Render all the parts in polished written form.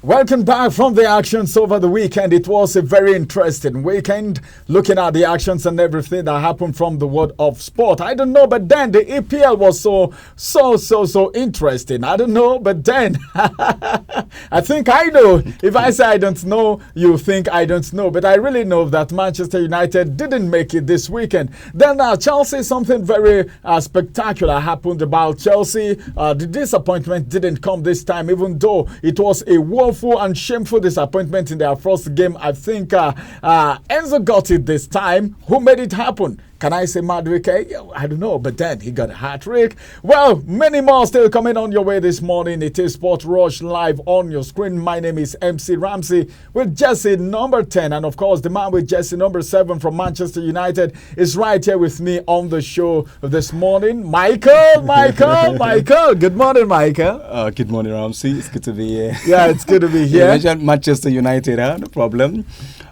Welcome back from the actions over the weekend. It was a very interesting weekend looking at the actions and everything that happened from the world of sport. I don't know, but then the EPL was so interesting. I don't know, but then I think I know. If I say I don't know, you think I don't know. But I really know that Manchester United didn't make it this weekend. Then Chelsea, something very spectacular happened about Chelsea. The disappointment didn't come this time, even though it was a woeful and shameful disappointment in their first game. I think Enzo got it this time. Who made it happen? Can I say Madueke? I don't know, but then he got a hat-trick. Well, many more still coming on your way this morning. It is Sport Rush live on your screen. My name is MC Ramsey with Jesse number 10. And of course, the man with Jesse number 7 from Manchester United is right here with me on the show this morning. Michael. Good morning, Michael. Good morning, Ramsey. It's good to be here. Yeah, it's good to be here. You mentioned Manchester United, huh? No problem.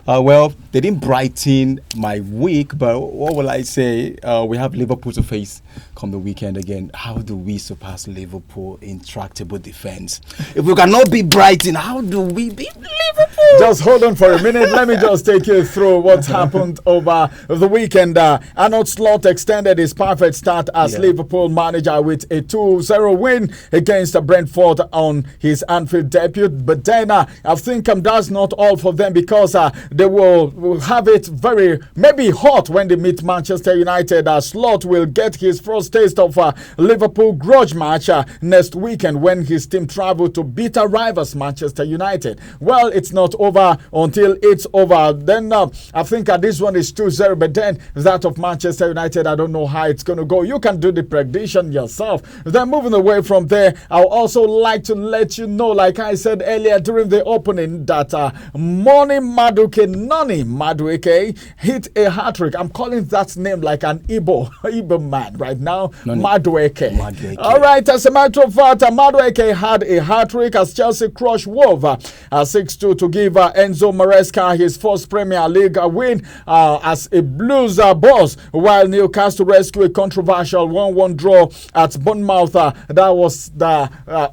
Well, they didn't brighten my week, but what will I say? We have Liverpool to face come the weekend again. How do we surpass Liverpool in tractable defense? If we cannot beat Brighton, how do we beat Liverpool? Just hold on for a minute. Let me just take you through what's happened over the weekend. Arne Slot extended his perfect start as Liverpool manager with a 2-0 win against Brentford on his Anfield debut. But then I think that's not all for them, because they will have it very, maybe hot when they meet Manchester United. Slot will get his first taste of Liverpool grudge match next weekend when his team travel to bitter rivals Manchester United. Well, it's not over until it's over. Then I think this one is 2-0, but then that of Manchester United, I don't know how it's going to go. You can do the prediction yourself. Then moving away from there, I would also like to let you know, like I said earlier during the opening, that Noni Madueke hit a hat-trick. I'm calling that name like an Igbo man right now. Madueke. All right, as a matter of fact, Madueke had a hat-trick as Chelsea crushed Wolves 6-2 to give Enzo Maresca his first Premier League win as a Blues boss, while Newcastle rescued a controversial 1-1 draw at Bournemouth. That was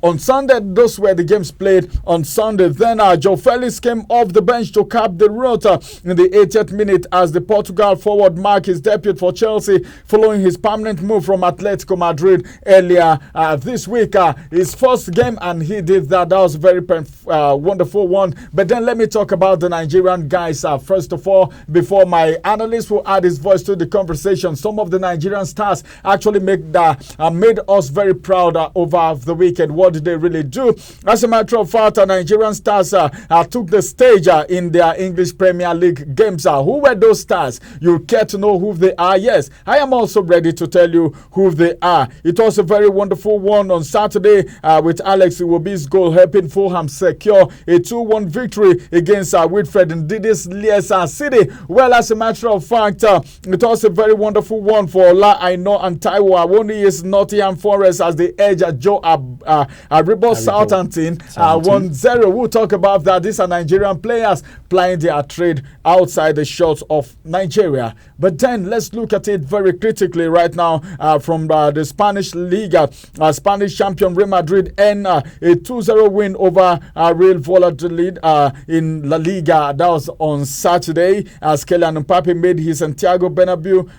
on Sunday. Those were the games played on Sunday. Then Joao Felix came off the bench to cap the road in the 80th minute as the Portugal forward marked his debut for Chelsea following his permanent move from Atletico Madrid earlier this week. His first game, and he did that. That was a very wonderful one. But then let me talk about the Nigerian guys first of all, before my analyst will add his voice to the conversation. Some of the Nigerian stars actually made us very proud over the weekend. What did they really do? As a matter of fact, Nigerian stars took the stage in their English Premier League games. Who were those stars? You care to know who they are? Yes, I am also ready to tell you who they are. It was a very wonderful one on Saturday with Alex Iwobi's goal helping Fulham secure a 2-1 victory against Wilfred and Ndidi's Leicester City. Well, as a matter of fact, it was a very wonderful one for Ola Aino and Taiwo Awoniyi's Nottingham Forest as they edge Joe Aribo Southampton 1-0. We'll talk about that. These are Nigerian players plying their trade outside the shores of Nigeria. But then let's look at it very critically right now from the Spanish Liga. Spanish champion Real Madrid and a 2-0 win over Real Valladolid in La Liga. That was on Saturday as Kylian Mbappe made his Santiago Bernabeu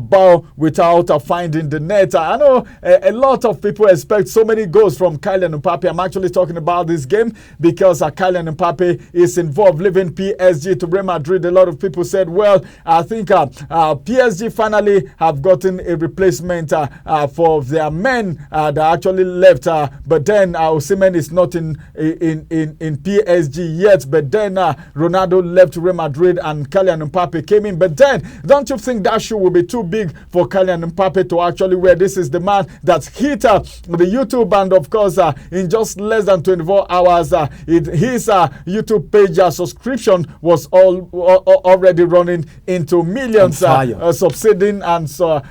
bow without finding the net. I know a lot of people expect so many goals from Kylian Mbappe. I'm actually talking about this game because Kylian Mbappe is involved, leaving PSG to Real Madrid. A lot of people said, well, I think PSG finally have gotten a replacement for their men that actually left. But then Osimhen is not in PSG yet. But then Ronaldo left Real Madrid and Kylian Mbappe came in. But then, don't you think that shoe will be too big for Kylian Mbappe to actually wear? This is the man that hit the YouTube, and of course, in just less than 24 hours, his YouTube page subscription was already running into millions, subsiding, and so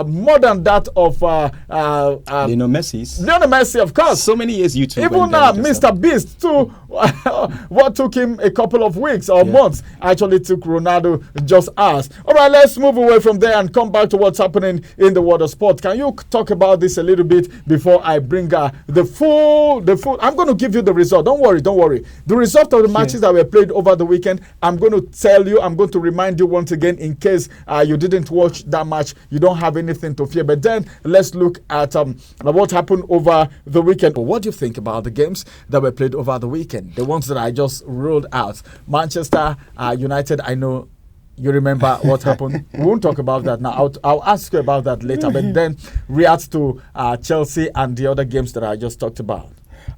more than that of Lionel Messi, of course. So many years YouTube. Even Mr. Beast too what took him a couple of weeks or months actually took Ronaldo just hours. All right, let's move away from there and come back to what's happening in the world of sport. Can you talk about this a little bit before I bring the full? I'm going to give you the result. Don't worry. The result of the matches that were played over the weekend, I'm going to tell you. I'm going to remind you once again in case you didn't watch that match. You don't have anything to fear. But then let's look at what happened over the weekend. What do you think about the games that were played over the weekend? The ones that I just ruled out. Manchester United, I know you remember what happened. We won't talk about that now. I'll ask you about that later. But then react to Chelsea and the other games that I just talked about.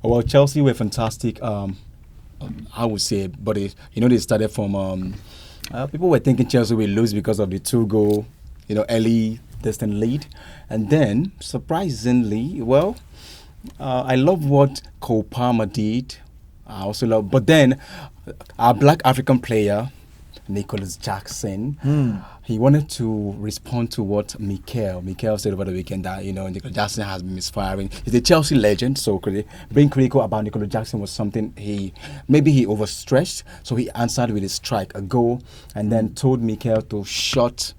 Well, Chelsea were fantastic. I would say, but they started from. People were thinking Chelsea will lose because of the 2-goal, early distant lead, and then surprisingly, I love what Cole Palmer did. I also love, but then our Black African player, Nicholas Jackson, he wanted to respond to what Mikel said over the weekend that, Nicholas Jackson has been misfiring. He's a Chelsea legend, so being critical about Nicholas Jackson was something he overstretched, so he answered with a strike, a goal, and then told Mikel to shut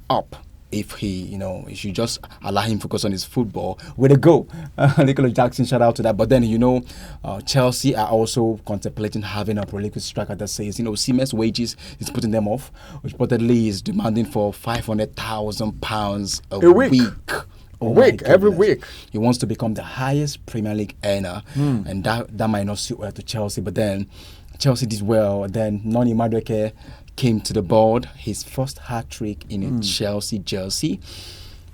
up. If he should just allow him focus on his football with a goal. Nicholas Jackson, shout out to that. But then, Chelsea are also contemplating having a prolific striker that says, Siemens wages is putting them off, which reportedly is demanding for £500,000 a week. Every week. He wants to become the highest Premier League earner, and that might not suit well to Chelsea. But then Chelsea did well. Then Noni Madueke came to the board, his first hat-trick in a Chelsea jersey.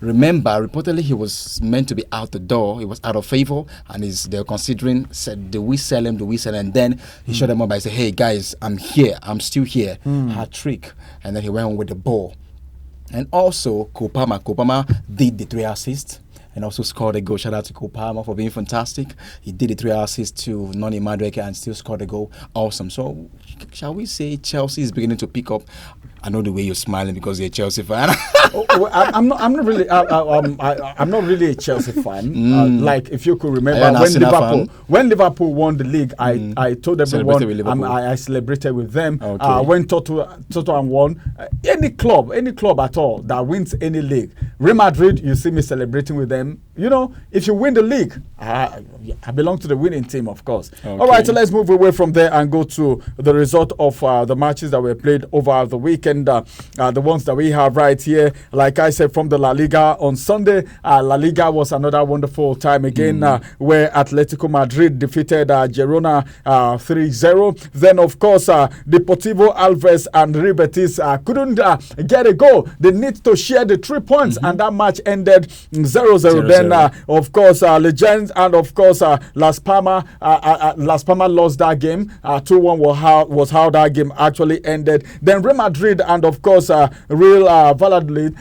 Remember, reportedly he was meant to be out the door. He was out of favor, and they're considering, said, do we sell him? And then he showed them up by saying, hey guys, I'm here. I'm still here. Hat-trick. And then he went on with the ball. And also, Kopama did the 3 assists and also scored a goal. Shout out to Kopama for being fantastic. He did the 3 assists to Noni Madueke and still scored a goal. Awesome. So, shall we say Chelsea is beginning to pick up? I know the way you're smiling because you're a Chelsea fan. I'm not really a Chelsea fan. Like if you could remember when Liverpool won the league, I told everyone I celebrated with them. Okay. When Tottenham won, any club at all that wins any league, Real Madrid, you see me celebrating with them. If you win the league, I belong to the winning team, of course. Okay. All right, so let's move away from there and go to the result of the matches that were played over the weekend. The ones that we have right here, like I said, from the La Liga on Sunday, La Liga was another wonderful time again, where Atletico Madrid defeated Girona 3-0. Then, of course, Deportivo Alaves and Real Betis couldn't get a goal. They need to share the 3 points, and that match ended 0-0. Then, of course, Legends and, of course, Las Palmas lost that game. 2-1 was how that game actually ended. Then Real Madrid and, of course, Real Valladolid.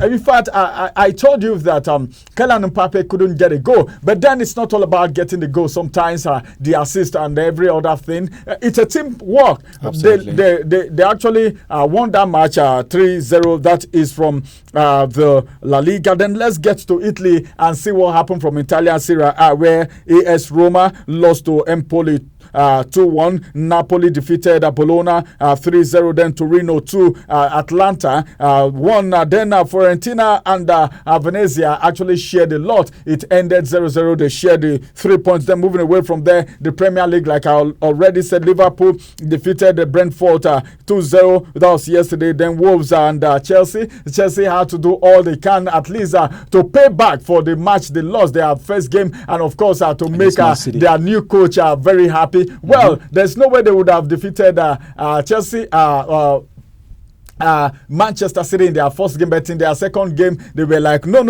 In fact, I told you that Kylian Mbappe couldn't get a goal, but then it's not all about getting the goal. Sometimes the assist and every other thing. It's a team work. They actually won that match 3-0. That is from the La Liga. Then let's get to Italy and see what happened from Italian Serie A, where AS Roma lost to Empoli 2-1. Napoli defeated Bologna 3-0. Then Torino 2. Atlanta 1. Then Fiorentina and Venezia actually shared a lot. It ended 0-0. They shared the 3 points. Then moving away from there, the Premier League, like I already said, Liverpool defeated Brentford 2-0. That was yesterday. Then Wolves and Chelsea. Chelsea had to do all they can, at least to pay back for the match they lost, their first game, and of course to make their new coach very happy. Well, there's no way they would have defeated Chelsea. Manchester City in their first game, but in their second game, they were like, no.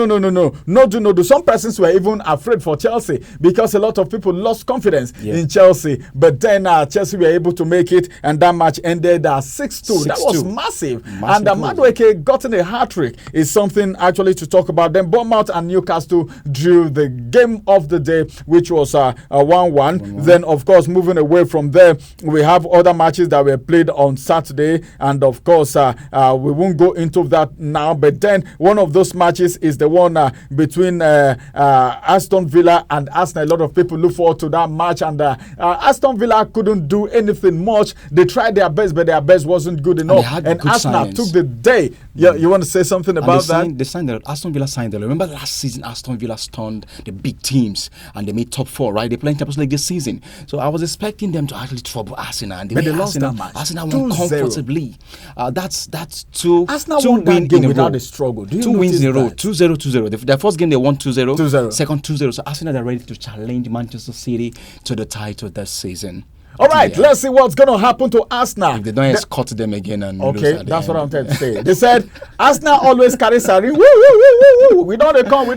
Some persons were even afraid for Chelsea because a lot of people lost confidence in Chelsea. But then Chelsea were able to make it, and that match ended 6-2. That was massive. And Madueke gotten a hat-trick is something actually to talk about. Then Bournemouth and Newcastle drew the game of the day, which was 1-1. Then, of course, moving away from there, we have other matches that were played on Saturday, and of course, we won't go into that now. But then one of those matches is the one between Aston Villa and Arsenal. A lot of people look forward to that match, and Aston Villa couldn't do anything much. They tried their best, but their best wasn't good enough. And Arsenal took the day. Yeah, you want to say something about that? They signed Aston Villa signed the. Remember last season, Aston Villa stunned the big teams and they made top 4, right? They playing Champions League this season, so I was expecting them to actually trouble Arsenal, and they lost that match. Arsenal won comfortably. That's two. Arsenal won that game without a struggle. 2 wins in a row, 2-0, 2-0. Their first game they won 2-0, second 2-0. So Arsenal are ready to challenge Manchester City to the title this season. All right, let's see what's going to happen to Arsenal. If they don't escort them again and okay, that's what I'm trying to say. They said Arsenal always carry Sari. Woo, woo, woo, woo, woo. We don't come.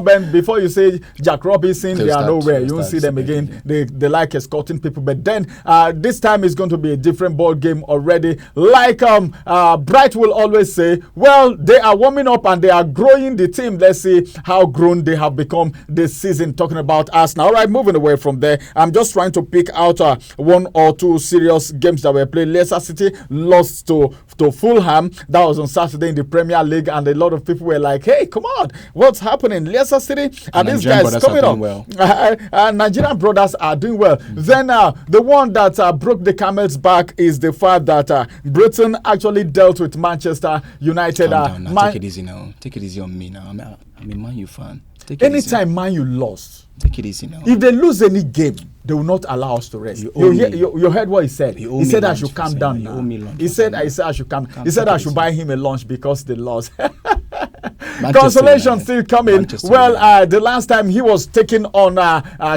But before you say Jack Robinson, they are nowhere. You won't see them again. They like escorting people. But then this time is going to be a different ball game already. Like Bright will always say, well, they are warming up and they are growing the team. Let's see how grown they have become this season. Talking about Arsenal. All right, moving away from there. I'm just trying to pick out 1 or 2 serious games that were played. Leicester City lost to Fulham. That was on Saturday in the Premier League, and a lot of people were like, hey, come on, what's happening? Leicester City and these guys coming up. Well. Nigerian brothers are doing well. Then the one that broke the camel's back is the fact that Britain actually dealt with Manchester United. Take it easy now. Take it easy on me now. I'm a Man U fan. Anytime Man U lost, take it easy now. If they lose any game, they will not allow us to rest. You heard what he said. He said I should calm down now. He said I should calm. He said I should buy him a lunch because they lost. Consolation still coming. Well, the last time he was taking on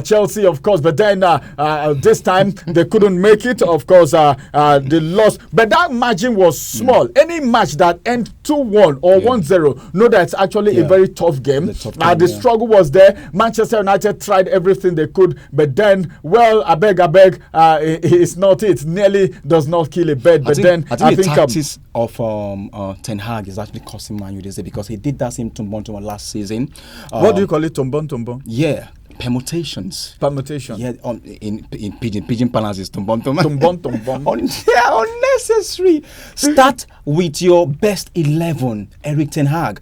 Chelsea, of course, but then this time they couldn't make it. Of course, they lost. But that margin was small. Any match that ends 2-1 or 1-0, know that it's actually a very tough game. The struggle was there. Manchester United tried everything they could, but then, well, I beg, it's not it. Nearly does not kill a bird. But then I think the tactics of Ten Hag is actually costing Man U this day, because he did that same tumbon last season. What do you call it? Tumbon? Yeah. Permutation. Yeah, in pidgin parlance is tumbon. Unnecessary. Start with your best 11, Eric Ten Hag.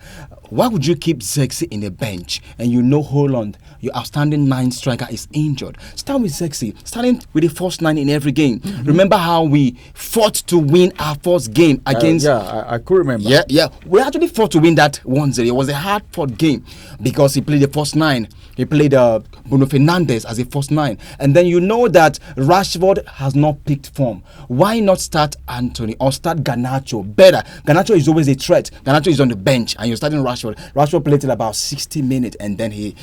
Why would you keep Zexi in the bench and you know Holland, your outstanding 9 striker, is injured? Start with Zexi, starting with the first 9 in every game. Remember how we fought to win our first game against... I could remember. Yeah. We actually fought to win that 1-0. It was a hard-fought game because he played the first 9. He played Bruno Fernandes as a first 9. And then you know that Rashford has not picked form. Why not start Anthony or start Garnacho? Better. Garnacho is always a threat. Garnacho is on the bench and you're starting Rashford. Rashford played till about 60 minutes and then he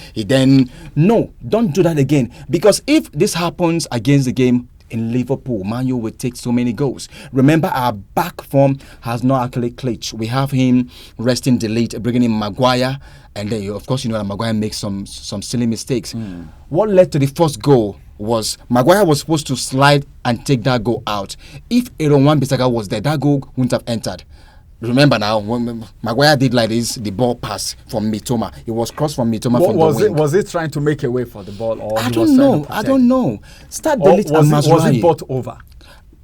no, don't do that again, because if this happens against the game in Liverpool, Man U will take so many goals. Remember, our back form has not actually clinched. We have him resting delete, bringing in Maguire, and then of course you know that Maguire makes some silly mistakes. What led to the first goal was Maguire was supposed to slide and take that goal out. If Aaron Wan-Bissaka was there, that goal wouldn't have entered. Remember now, when Maguire did like this, the ball pass from Mitoma. It was crossed from Mitoma from the wing. Was it trying to make a way for the ball? Or I don't know. Start Delete and Mazraoui. Was it bought over?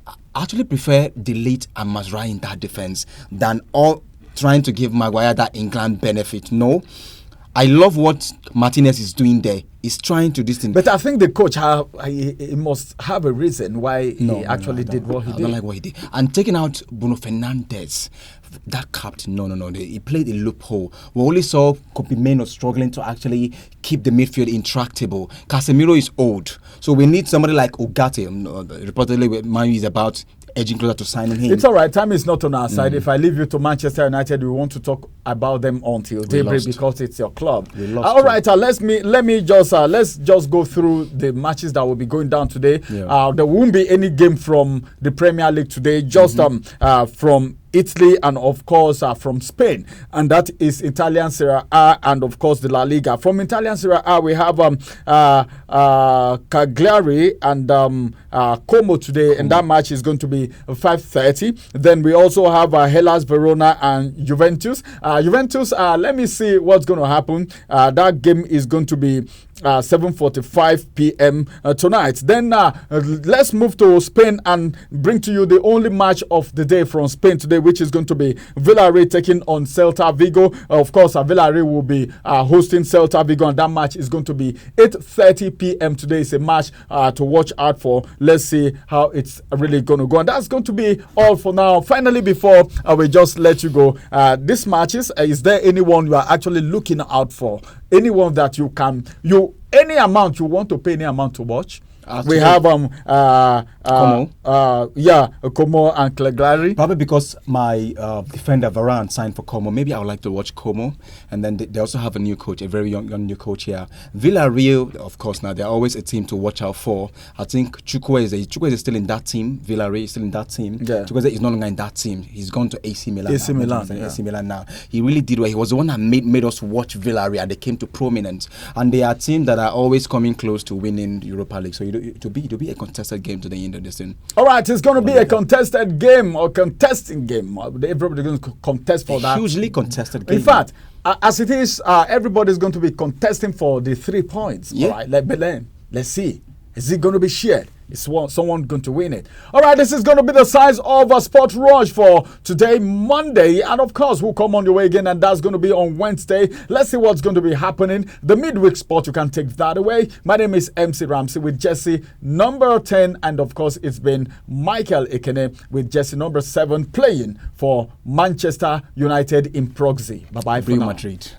I actually prefer Delete and Mazraoui in that defense than all trying to give Maguire that England benefit. No. I love what Martinez is doing there. He's trying to distance. But I think the coach he must have a reason why he actually did what he did. I don't like what he did. And taking out Bruno Fernandes, that captain, no. He played a loophole. We only saw Kobe Mainoo struggling to actually keep the midfield intractable. Casemiro is old. So we need somebody like Ugarte. Reportedly, Man U is about edging closer to signing him. It's all right. Time is not on our side. If I leave you to Manchester United, we want to talk about them until daybreak because it's your club. All right. Let's just go through the matches that will be going down today. There won't be any game from the Premier League today. Just from Italy and of course from Spain, and that is Italian Serie A and of course the La Liga. From Italian Serie A we have Cagliari and Como today, and that match is going to be 5:30. Then we also have Hellas Verona and Juventus. Let me see what's going to happen. That game is going to be 7:45 p.m. Tonight. Then let's move to Spain and bring to you the only match of the day from Spain today, which is going to be Villarreal taking on Celta Vigo. Of course, Villarreal will be hosting Celta Vigo, and that match is going to be 8:30 p.m. today. It's a match to watch out for. Let's see how it's really going to go. And that's going to be all for now. Finally, before we just let you go, this matches, is there anyone you are actually looking out for? Anyone that any amount you want to pay, any amount to watch? We have Como and Cleglari. Probably because my defender Varane signed for Como. Maybe I would like to watch Como. And then they also have a new coach, a very young new coach here. Villarreal, of course, now they're always a team to watch out for. I think Chukwueze is still in that team. Villarreal is still in that team. Yeah. Chukwueze is no longer in that team. He's gone to AC Milan. AC Milan, AC Milan now. He really did well. He was the one that made us watch Villarreal, and they came to prominence. And they are a team that are always coming close to winning Europa League. So to be a contested game to the end of this thing. All right, it's going to be a contested game or contesting game. Everybody's going to contest for that. Hugely contested game. In fact, as it is, everybody's going to be contesting for the 3 points. Yeah. All right, let's see. Is it going to be shared? Is someone going to win it? All right, this is going to be the size of a Sport Rush for today, Monday. And of course, we'll come on your way again, and that's going to be on Wednesday. Let's see what's going to be happening. The midweek sport, you can take that away. My name is MC Ramsey with Jesse number 10. And of course, it's been Michael Ekene with Jesse number 7 playing for Manchester United in proxy. Bye-bye for Real now. Madrid.